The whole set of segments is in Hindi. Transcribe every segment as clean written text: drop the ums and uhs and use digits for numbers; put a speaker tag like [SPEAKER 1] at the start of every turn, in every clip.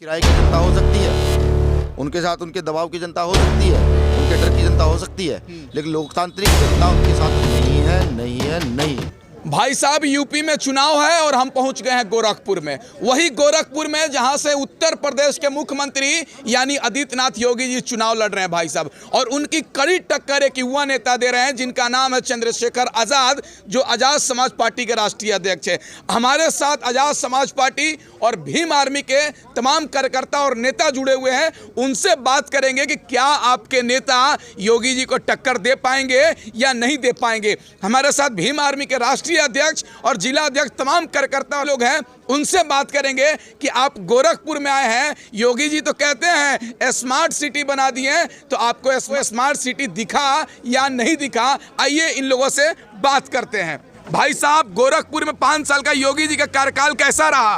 [SPEAKER 1] किराए की जनता हो सकती है, उनके साथ उनके दबाव की जनता हो सकती है, उनके डर की जनता हो सकती है, लेकिन लोकतांत्रिक जनता उनके साथ नहीं है, नहीं है, नहीं है।
[SPEAKER 2] भाई साहब, यूपी में चुनाव है और हम पहुंच गए हैं गोरखपुर में। वही गोरखपुर में जहां से उत्तर प्रदेश के मुख्यमंत्री यानी आदित्यनाथ योगी जी चुनाव लड़ रहे हैं भाई साहब, और उनकी कड़ी टक्कर एक युवा नेता दे रहे हैं जिनका नाम है चंद्रशेखर आजाद, जो आजाद समाज पार्टी के राष्ट्रीय अध्यक्ष है। हमारे साथ आजाद समाज पार्टी और भीम आर्मी के तमाम कार्यकर्ता और नेता जुड़े हुए हैं। उनसे बात करेंगे कि क्या आपके नेता योगी जी को टक्कर दे पाएंगे या नहीं दे पाएंगे। हमारे साथ भीम आर्मी के राष्ट्रीय अध्यक्ष और जिला अध्यक्ष तमाम कार्यकर्ता लोग हैं। उनसे बात करेंगे कि आप गोरखपुर में आए हैं, योगी जी तो कहते हैं स्मार्ट सिटी बना दिए, तो आपको स्मार्ट सिटी दिखा या नहीं दिखा। आइए इन लोगों से बात करते हैं। भाई साहब, गोरखपुर में 5 साल का योगी जी का कार्यकाल कैसा रहा?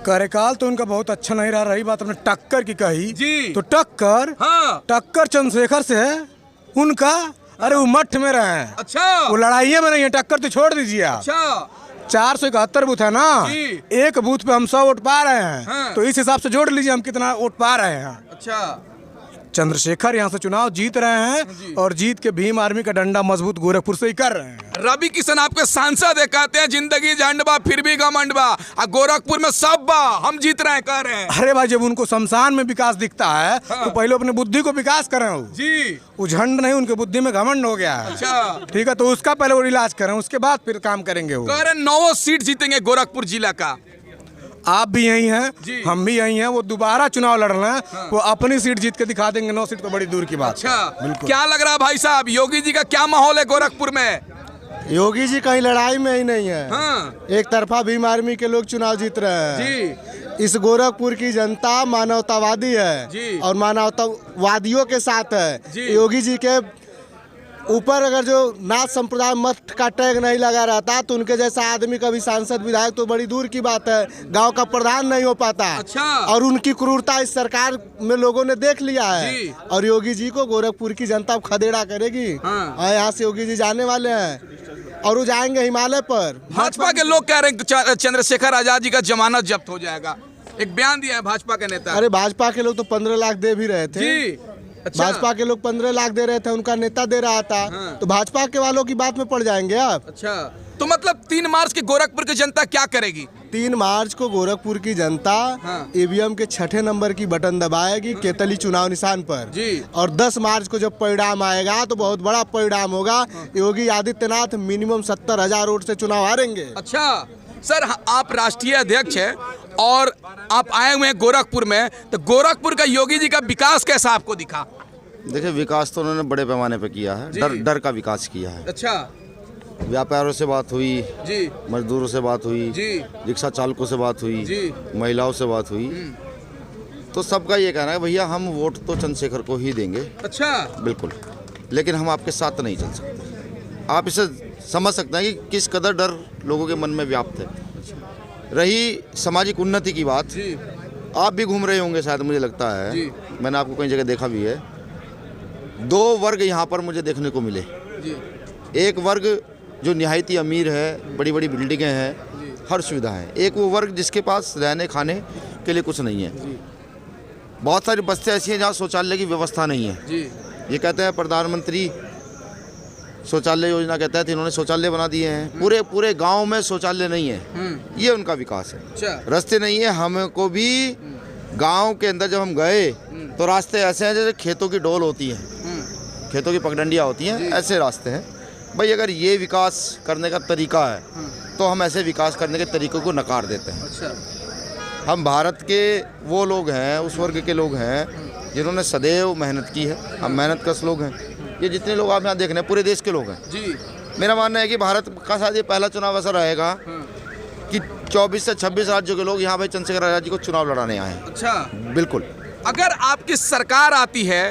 [SPEAKER 3] कार्यकाल तो उनका बहुत अच्छा नहीं रहा। रही बात अपने टक्कर की कही
[SPEAKER 2] जी,
[SPEAKER 3] तो टक्कर टक्कर चंद्रशेखर से है उनका। अरे वो मठ में रहे हैं,
[SPEAKER 2] अच्छा,
[SPEAKER 3] वो लड़ाइया में नहीं है। टक्कर तो छोड़ दीजिए आप।
[SPEAKER 2] अच्छा,
[SPEAKER 3] 471 बूथ है ना, एक बूथ पे हम 100 वोट पा रहे हैं।
[SPEAKER 2] हाँ।
[SPEAKER 3] तो इस हिसाब से जोड़ लीजिए हम कितना वोट पा रहे हैं।
[SPEAKER 2] अच्छा,
[SPEAKER 3] चंद्रशेखर यहाँ से चुनाव जीत रहे हैं और जीत के भीम आर्मी का डंडा मजबूत गोरखपुर से ही कर रहे हैं।
[SPEAKER 2] रवि किशन आपके सांसद है, कहते हैं जिंदगी झंडबा फिर भी घमंडबा, गोरखपुर में सब बा, हम जीत रहे हैं, कह रहे हैं।
[SPEAKER 3] अरे भाई, जब उनको शमशान में विकास दिखता है तो पहले अपने बुद्धि को विकास करें।
[SPEAKER 2] जी,
[SPEAKER 3] वो झंड नहीं, उनके बुद्धि में घमंड हो गया है।
[SPEAKER 2] अच्छा,
[SPEAKER 3] ठीक है, तो उसका पहले वो इलाज करें, उसके बाद फिर काम करेंगे। वो
[SPEAKER 2] कह रहे 9 सीट जीतेंगे गोरखपुर जिला का।
[SPEAKER 3] आप भी यही हैं, हम भी यही हैं। वो दोबारा चुनाव लड़ रहे हैं, वो अपनी सीट जीत के दिखा देंगे। 9 सीट तो बड़ी दूर की बात।
[SPEAKER 2] अच्छा, क्या लग रहा है भाई साहब, योगी जी का क्या माहौल है गोरखपुर में?
[SPEAKER 4] योगी जी कहीं लड़ाई में ही नहीं है।
[SPEAKER 2] हाँ।
[SPEAKER 4] एक तरफा भीम आर्मी के लोग चुनाव जीत रहे हैं
[SPEAKER 2] जी।
[SPEAKER 4] इस गोरखपुर की जनता मानवतावादी है
[SPEAKER 2] जी।
[SPEAKER 4] और मानवतावादियों के साथ है
[SPEAKER 2] जी।
[SPEAKER 4] योगी जी के ऊपर अगर जो नाथ संप्रदाय मठ का टैग नहीं लगा रहता तो उनके जैसा आदमी कभी सांसद विधायक तो बड़ी दूर की बात है, गांव का प्रधान नहीं हो पाता।
[SPEAKER 2] अच्छा।
[SPEAKER 4] और उनकी क्रूरता इस सरकार में लोगों ने देख लिया है
[SPEAKER 2] जी।
[SPEAKER 4] और योगी जी को गोरखपुर की जनता खदेड़ा करेगी।
[SPEAKER 2] हाँ।
[SPEAKER 4] और यहाँ से योगी जी जाने वाले हैं और वो जाएंगे हिमालय पर।
[SPEAKER 2] भाजपा के लोग कह रहे हैं चंद्रशेखर आजाद जी का जमानत जब्त हो जाएगा, एक बयान दिया है भाजपा के नेता।
[SPEAKER 4] अरे भाजपा के लोग तो 15 लाख दे भी रहे थे
[SPEAKER 2] जी। अच्छा।
[SPEAKER 4] भाजपा के लोग 15 लाख दे रहे थे, उनका नेता दे रहा था।
[SPEAKER 2] हाँ।
[SPEAKER 4] तो भाजपा के वालों की बात में पड़ जाएंगे आप।
[SPEAKER 2] अच्छा, तो मतलब 3 मार्च की गोरखपुर की जनता क्या करेगी?
[SPEAKER 4] 3 मार्च को गोरखपुर की जनता ईवीएम के 6ठे नंबर की बटन दबाएगी केतली चुनाव निशान पर
[SPEAKER 2] जी।
[SPEAKER 4] और 10 मार्च को जब परिणाम आएगा तो बहुत बड़ा परिणाम होगा। योगी आदित्यनाथ मिनिमम 70,000 वोट से चुनाव हारेंगे।
[SPEAKER 2] अच्छा सर, आप राष्ट्रीय अध्यक्ष हैं और आप आए हुए हैं गोरखपुर में, तो गोरखपुर का योगी जी का विकास कैसा आपको दिखा?
[SPEAKER 1] देखिए, विकास तो उन्होंने बड़े पैमाने पे किया है, डर का विकास किया है।
[SPEAKER 2] अच्छा।
[SPEAKER 1] व्यापारियों से बात हुई
[SPEAKER 2] जी,
[SPEAKER 1] मजदूरों से बात हुई
[SPEAKER 2] जी,
[SPEAKER 1] रिक्शा चालकों से बात हुई
[SPEAKER 2] जी,
[SPEAKER 1] महिलाओं से बात हुई, तो सबका ये कहना है भैया हम वोट तो चंद्रशेखर को ही देंगे।
[SPEAKER 2] अच्छा।
[SPEAKER 1] बिल्कुल, लेकिन हम आपके साथ नहीं चल सकते। आप इसे समझ सकते हैं कि किस कदर डर लोगों के मन में व्याप्त है। रही सामाजिक उन्नति की बात,
[SPEAKER 2] जी।
[SPEAKER 1] आप भी घूम रहे होंगे शायद, मुझे लगता है
[SPEAKER 2] जी।
[SPEAKER 1] मैंने आपको कई जगह देखा भी है। 2 वर्ग यहाँ पर मुझे देखने को मिले।
[SPEAKER 2] जी।
[SPEAKER 1] एक वर्ग जो निहायती अमीर है, बड़ी बड़ी बिल्डिंगें हैं, हर सुविधा है। एक वो वर्ग जिसके पास रहने खाने के लिए कुछ नहीं है। बहुत सारी बस्तियाँ ऐसी हैं जहाँ शौचालय की व्यवस्था नहीं है।
[SPEAKER 2] जी।
[SPEAKER 1] ये कहते हैं प्रधानमंत्री शौचालय योजना के तहत इन्होंने शौचालय बना दिए हैं। पूरे गांव में शौचालय नहीं है, ये उनका विकास है।
[SPEAKER 2] अच्छा।
[SPEAKER 1] रास्ते नहीं है। हमको भी गांव के अंदर जब हम गए तो रास्ते ऐसे हैं जैसे खेतों की डोल होती है, खेतों की पगडंडियाँ होती हैं, ऐसे रास्ते हैं। भाई अगर ये विकास करने का तरीका है तो हम ऐसे विकास करने के तरीकों को नकार देते हैं।
[SPEAKER 2] अच्छा।
[SPEAKER 1] हम भारत के वो लोग हैं, उस वर्ग के लोग हैं जिन्होंने सदैव मेहनत की है। हम मेहनतकश लोग हैं। ये जितने लोग आप यहाँ देख रहे हैं पूरे देश के लोग हैं।
[SPEAKER 2] जी।
[SPEAKER 1] मेरा मानना है कि भारत का शायद ये पहला चुनाव ऐसा रहेगा कि 24 से 26 राज्यों के लोग यहाँ भाई चंद्रशेखर आजाद जी को चुनाव लड़ाने आए हैं।
[SPEAKER 2] अच्छा।
[SPEAKER 1] बिल्कुल।
[SPEAKER 2] अगर आपकी सरकार आती है,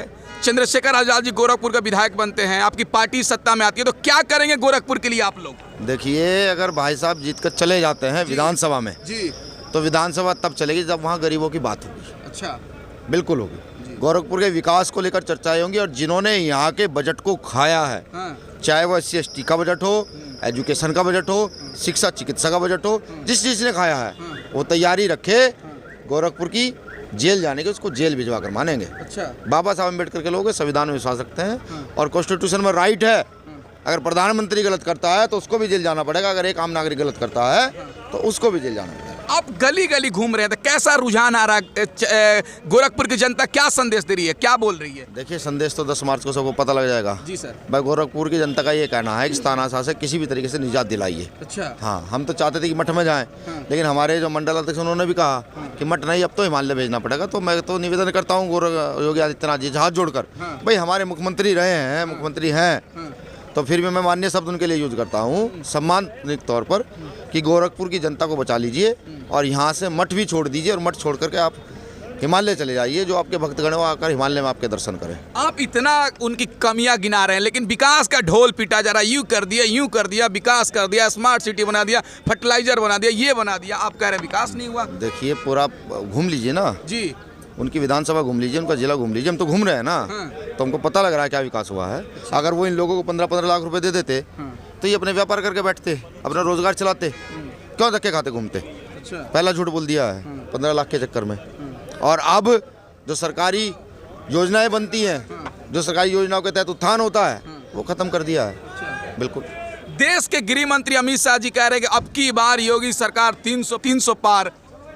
[SPEAKER 2] चंद्रशेखर आजाद जी गोरखपुर का विधायक बनते हैं, आपकी पार्टी सत्ता में आती है, तो क्या करेंगे गोरखपुर के लिए आप लोग?
[SPEAKER 1] देखिए, अगर भाई साहब जीत कर चले जाते हैं विधानसभा में
[SPEAKER 2] जी,
[SPEAKER 1] तो विधानसभा तब चलेगी जब वहाँ गरीबों की बात होगी।
[SPEAKER 2] अच्छा।
[SPEAKER 1] बिल्कुल होगी। गोरखपुर के विकास को लेकर चर्चाएं होंगी और जिन्होंने यहाँ के बजट को खाया है, चाहे वो SC/ST का बजट हो, एजुकेशन का बजट हो, शिक्षा चिकित्सा का बजट हो, जिस चीज़ ने खाया है वो तैयारी रखे गोरखपुर की जेल जाने के उसको जेल भिजवा कर मानेंगे।
[SPEAKER 2] अच्छा।
[SPEAKER 1] बाबा साहब अम्बेडकर के लोग संविधान में विश्वास रखते हैं और कॉन्स्टिट्यूशन में राइट है। अगर प्रधानमंत्री गलत करता है तो उसको भी जेल जाना पड़ेगा, अगर एक आम नागरिक गलत करता है तो उसको भी जेल जाना पड़ेगा।
[SPEAKER 2] आप गली गली घूम रहे हैं तो कैसा रुझान आ रहा है? गोरखपुर की जनता क्या संदेश दे रही है, क्या बोल रही है?
[SPEAKER 1] देखिए, संदेश तो 10 मार्च को सबको पता लग जाएगा।
[SPEAKER 2] जी सर।
[SPEAKER 1] भाई गोरखपुर की जनता का ये कहना है कि तानाशाह से किसी भी तरीके से निजात दिलाइए।
[SPEAKER 2] अच्छा।
[SPEAKER 1] हाँ, हम तो चाहते थे कि मठ में जाएं, लेकिन हमारे जो मंडल अध्यक्ष उन्होंने भी कहा कि मठ नहीं, अब तो हिमालय भेजना पड़ेगा। तो मैं तो निवेदन करता हूँ योगी आदित्यनाथ जी हाथ जोड़कर, भाई हमारे मुख्यमंत्री रहे हैं, मुख्यमंत्री हैं, तो फिर भी मैं माननीय शब्द उनके लिए यूज करता हूँ सम्मानित तौर पर कि गोरखपुर की जनता को बचा लीजिए और यहाँ से मठ भी छोड़ दीजिए और मठ छोड़ करके आप हिमालय चले जाइए। जो आपके भक्तगण वो आकर हिमालय में आपके दर्शन करें।
[SPEAKER 2] आप इतना उनकी कमियां गिना रहे हैं, लेकिन विकास का ढोल पीटा जा रहा है। यूं कर दिया, यूं कर दिया, विकास कर दिया, स्मार्ट सिटी बना दिया, फर्टिलाइजर बना दिया, ये बना दिया। आप कह रहे हैं विकास नहीं हुआ?
[SPEAKER 1] देखिए, पूरा घूम लीजिए ना
[SPEAKER 2] जी।
[SPEAKER 1] उनकी विधानसभा घूम लीजिए, उनका जिला घूम लीजिए। हम तो घूम रहे हैं ना, तो हमको पता लग रहा है क्या विकास हुआ है। अगर वो इन लोगों को 15-15 लाख रुपए दे देते तो ये अपने व्यापार करके बैठते, अपना रोजगार चलाते, क्यों धक्के खाते घूमते?
[SPEAKER 2] अच्छा।
[SPEAKER 1] पहला झूठ बोल दिया है 15 लाख के चक्कर में। और अब जो सरकारी योजनाएं बनती हैं, जो सरकारी योजनाओं के तहत उत्थान होता है, वो खत्म कर दिया है। बिल्कुल।
[SPEAKER 2] देश के गृह मंत्री अमित शाह जी कह रहे हैं कि अब की बार योगी सरकार 300 पार।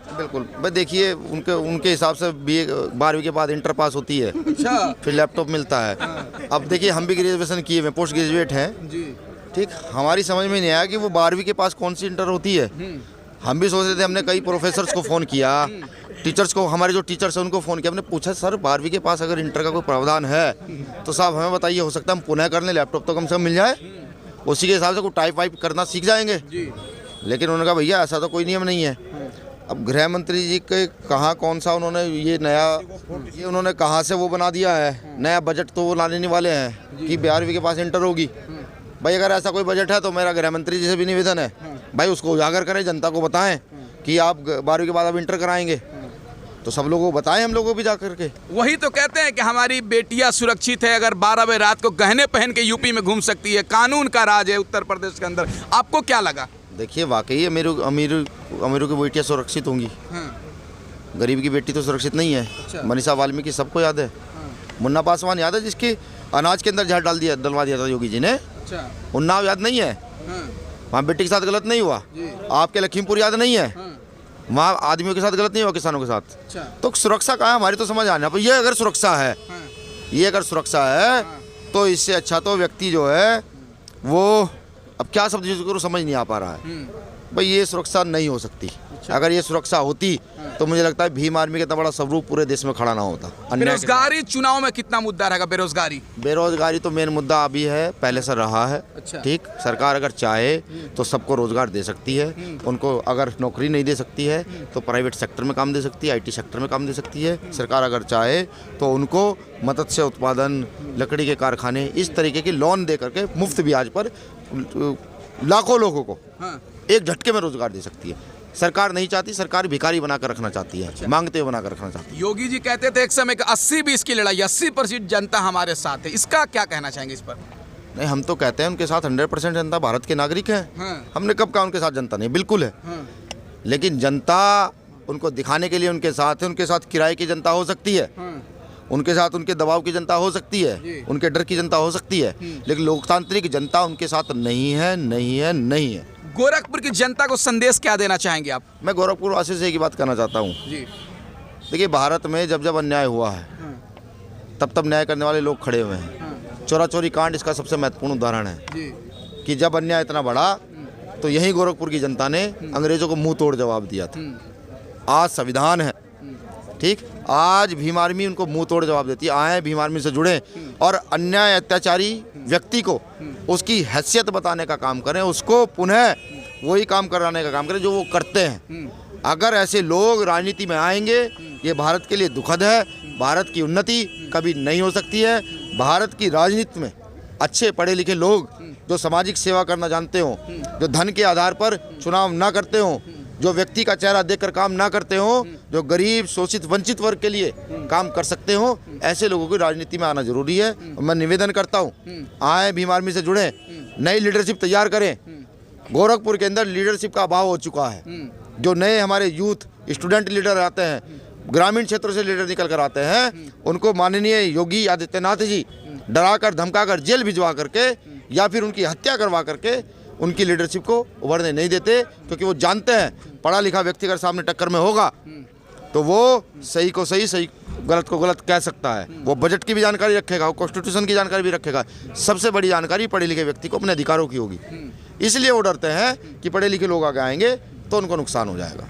[SPEAKER 1] बिल्कुल भाई, देखिए उनके हिसाब से 12वीं के बाद इंटर पास होती है।
[SPEAKER 2] अच्छा।
[SPEAKER 1] फिर लैपटॉप मिलता है। अब देखिए, हम भी ग्रेजुएशन किए हुए, पोस्ट ग्रेजुएट हैं
[SPEAKER 2] जी।
[SPEAKER 1] ठीक, हमारी समझ में नहीं आया कि वो 12वीं के पास कौन सी इंटर होती है। हम भी सोच रहे थे, हमने कई प्रोफेसर्स को फ़ोन किया, टीचर्स को, हमारे जो टीचर्स हैं उनको फ़ोन किया। हमने पूछा, सर 12वीं के पास अगर इंटर का कोई प्रावधान है तो साहब हमें बताइए, हो सकता है हम पुनः कर लें, लैपटॉप तो कम से कम मिल जाए, उसी के हिसाब से कोई टाइप वाइप करना सीख जाएंगे। लेकिन उन्होंने कहा भैया ऐसा तो कोई नियम नहीं है। अब गृह मंत्री जी के कहाँ कौन सा उन्होंने ये उन्होंने कहाँ से वो बना दिया है, नया बजट तो वो लाने वाले हैं कि 12वीं के पास इंटर होगी। भाई अगर ऐसा कोई बजट है तो मेरा गृह मंत्री जी से भी निवेदन है, भाई उसको उजागर करें, जनता को बताएं कि आप 12वीं के बाद अब इंटर कराएंगे, तो सब लोगों को बताएं, हम लोगों को भी जा करके।
[SPEAKER 2] वही तो कहते हैं कि हमारी बेटियां सुरक्षित है, अगर 12 बजे रात को गहने पहन के यूपी में घूम सकती है, कानून का राज है उत्तर प्रदेश के अंदर। आपको क्या लगा?
[SPEAKER 1] देखिए, वाकई अमीरों की बेटियाँ सुरक्षित होंगी, गरीब की बेटी तो सुरक्षित नहीं है।
[SPEAKER 2] अच्छा।
[SPEAKER 1] मनीषा वाल्मीकि सबको याद है, मुन्ना पासवान याद है जिसके अनाज के अंदर जहर डलवा दिया था योगी जी ने।
[SPEAKER 2] अच्छा।
[SPEAKER 1] उन्नाव याद नहीं है? वहाँ बेटी के साथ गलत नहीं हुआ। आपके लखीमपुर याद नहीं है? वहाँ आदमियों के साथ गलत नहीं हुआ, किसानों के साथ।
[SPEAKER 2] अच्छा।
[SPEAKER 1] तो सुरक्षा कहाँ है हमारी, तो समझ आना। ये अगर सुरक्षा है, ये अगर सुरक्षा है तो इससे अच्छा तो व्यक्ति जो है वो, अब क्या शब्द यूज करूँ समझ नहीं आ पा रहा है भाई, ये सुरक्षा नहीं हो सकती। अगर ये सुरक्षा होती तो मुझे लगता है भीम आर्मी का इतना बड़ा स्वरूप पूरे देश में खड़ा ना होता।
[SPEAKER 2] बेरोजगारी चुनाव में कितना मुद्दा रहेगा? बेरोजगारी
[SPEAKER 1] तो मेन मुद्दा अभी है, पहले से रहा है।
[SPEAKER 2] अच्छा।
[SPEAKER 1] ठीक, सरकार अगर चाहे तो सबको रोजगार दे सकती है। उनको अगर नौकरी नहीं दे सकती है तो प्राइवेट सेक्टर में काम दे सकती है, IT सेक्टर में काम दे सकती है। सरकार अगर चाहे तो उनको मत्स्य उत्पादन, लकड़ी के कारखाने, इस तरीके की लोन दे करके मुफ्त ब्याज पर लाखों लोगों को एक झटके में रोजगार दे सकती है। सरकार नहीं चाहती, सरकार भिखारी बनाकर रखना चाहती है, मांगते हुए बनाकर रखना चाहती है।
[SPEAKER 2] योगी जी कहते थे एक समय का 80-20 की लड़ाई, 80% जनता हमारे साथ है, इसका क्या कहना चाहेंगे इस पर?
[SPEAKER 1] नहीं, हम तो कहते हैं उनके साथ 100% जनता भारत के नागरिक हैं। हमने कब कहा उनके साथ जनता नहीं? बिल्कुल है। लेकिन जनता उनको दिखाने के लिए उनके साथ है। उनके साथ किराए की जनता हो सकती है, उनके साथ उनके दबाव की जनता हो सकती है, उनके डर की जनता हो सकती है, लेकिन लोकतांत्रिक जनता उनके साथ नहीं है, नहीं है, नहीं है।
[SPEAKER 2] गोरखपुर की जनता को संदेश क्या देना चाहेंगे आप?
[SPEAKER 1] मैं गोरखपुर वासी से एक ही बात कहना चाहता हूँ। देखिए, भारत में जब जब अन्याय हुआ है तब तब न्याय करने वाले लोग खड़े हुए हैं। चोरा चोरी कांड इसका सबसे महत्वपूर्ण उदाहरण है कि जब अन्याय इतना बढ़ा तो यही गोरखपुर की जनता ने अंग्रेजों को मुंह तोड़ जवाब दिया था। आज संविधान है, ठीक, आज भीम आर्मी उनको मुंह तोड़ जवाब देती है। आए भीम आर्मी से जुड़े और अन्याय अत्याचारी व्यक्ति को उसकी हैसियत बताने का काम करें, उसको पुनः वही काम कराने का काम करें जो वो करते हैं। अगर ऐसे लोग राजनीति में आएंगे, ये भारत के लिए दुखद है। भारत की उन्नति कभी नहीं हो सकती है। भारत की राजनीति में अच्छे पढ़े लिखे लोग जो सामाजिक सेवा करना जानते हों, जो धन के आधार पर चुनाव ना करते हों, जो व्यक्ति का चेहरा देखकर काम ना करते हों, जो गरीब शोषित वंचित वर्ग के लिए काम कर सकते हों, ऐसे लोगों की राजनीति में आना जरूरी है। मैं निवेदन करता हूं, आए भीम आर्मी से जुड़ें, नई लीडरशिप तैयार करें। गोरखपुर के अंदर लीडरशिप का अभाव हो चुका है। जो नए हमारे यूथ स्टूडेंट लीडर आते हैं, ग्रामीण क्षेत्रों से लीडर निकल कर आते हैं, उनको माननीय योगी आदित्यनाथ जी डराकर धमकाकर जेल भिजवा करके या फिर उनकी हत्या करवा करके उनकी लीडरशिप को उभरने नहीं देते, क्योंकि वो जानते हैं पढ़ा लिखा व्यक्ति अगर सामने टक्कर में होगा तो वो सही को सही, सही गलत को गलत कह सकता है। वो बजट की भी जानकारी रखेगा, वो कॉन्स्टिट्यूशन की जानकारी भी रखेगा। सबसे बड़ी जानकारी पढ़े लिखे व्यक्ति को अपने अधिकारों की होगी, इसलिए वो डरते हैं कि पढ़े लिखे लोग आगे आएंगे तो उनको नुकसान हो जाएगा।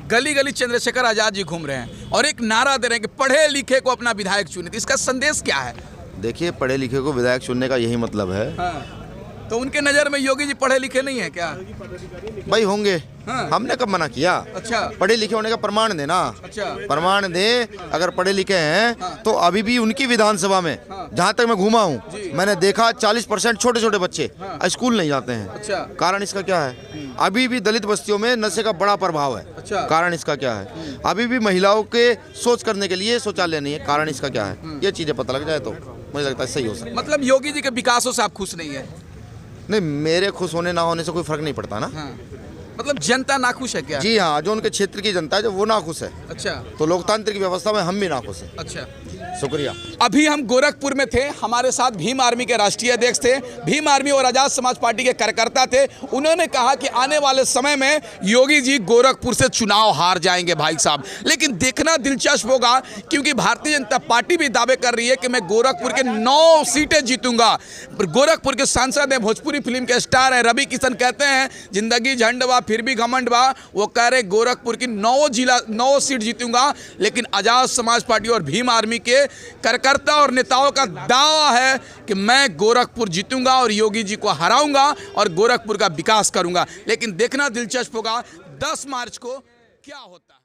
[SPEAKER 2] गली गली चंद्रशेखर आजाद जी घूम रहे हैं और एक नारा दे रहे हैं कि पढ़े लिखे को अपना विधायक चुने। तो इसका संदेश क्या है?
[SPEAKER 1] देखिए, पढ़े लिखे को विधायक चुनने का यही मतलब है।
[SPEAKER 2] हाँ। तो उनके नज़र में योगी जी पढ़े लिखे नहीं है क्या?
[SPEAKER 1] भाई होंगे।
[SPEAKER 2] हाँ।
[SPEAKER 1] हमने कब मना किया?
[SPEAKER 2] अच्छा।
[SPEAKER 1] पढ़े लिखे होने का प्रमाण देना।
[SPEAKER 2] अच्छा।
[SPEAKER 1] प्रमाण दे। अगर पढ़े लिखे हैं
[SPEAKER 2] हाँ।
[SPEAKER 1] तो अभी भी उनकी विधानसभा में जहाँ तक मैं घूमा हूँ मैंने देखा 40% छोटे छोटे बच्चे स्कूल नहीं जाते हैं।
[SPEAKER 2] अच्छा।
[SPEAKER 1] कारण इसका क्या है? अभी भी दलित बस्तियों में नशे का बड़ा प्रभाव है।
[SPEAKER 2] अच्छा।
[SPEAKER 1] कारण इसका क्या है? अभी भी महिलाओं के सोच करने के लिए शौचालय नहीं है। कारण इसका क्या है? ये चीजें पता लग जाए तो मुझे लगता है सही हो सकता है।
[SPEAKER 2] मतलब योगी जी के विकासों से आप खुश नहीं है?
[SPEAKER 1] नहीं, मेरे खुश होने ना होने से कोई फर्क नहीं पड़ता ना।
[SPEAKER 2] हाँ। मतलब जनता नाखुश है क्या?
[SPEAKER 1] जी हाँ, जो उनके क्षेत्र की जनता है जो वो नाखुश है।
[SPEAKER 2] अच्छा।
[SPEAKER 1] तो लोकतांत्रिक व्यवस्था में हम भी नाखुश हैं।
[SPEAKER 2] अच्छा,
[SPEAKER 1] शुक्रिया।
[SPEAKER 2] अभी हम गोरखपुर में थे, हमारे साथ भीम आर्मी के राष्ट्रीय अध्यक्ष थे, भीम आर्मी और आजाद समाज पार्टी के कार्यकर्ता थे। उन्होंने कहा कि आने वाले समय में योगी जी गोरखपुर से चुनाव हार जाएंगे भाई साहब। लेकिन देखना दिलचस्प होगा, क्योंकि भारतीय जनता पार्टी भी दावे कर रही है कि मैं गोरखपुर के 9 सीटें जीतूंगा। गोरखपुर के सांसद हैं, भोजपुरी फिल्म के स्टार हैं, रवि किशन, कहते हैं जिंदगी झंड बा फिर भी घमंड बा। वो कह रहे गोरखपुर की 9 सीट जीतूंगा। लेकिन आजाद समाज पार्टी और भीम आर्मी के कार्यकर्ता और नेताओं का दावा है कि मैं गोरखपुर जीतूंगा और योगी जी को हराऊंगा और गोरखपुर का विकास करूंगा। लेकिन देखना दिलचस्प होगा 10 मार्च को क्या होता है।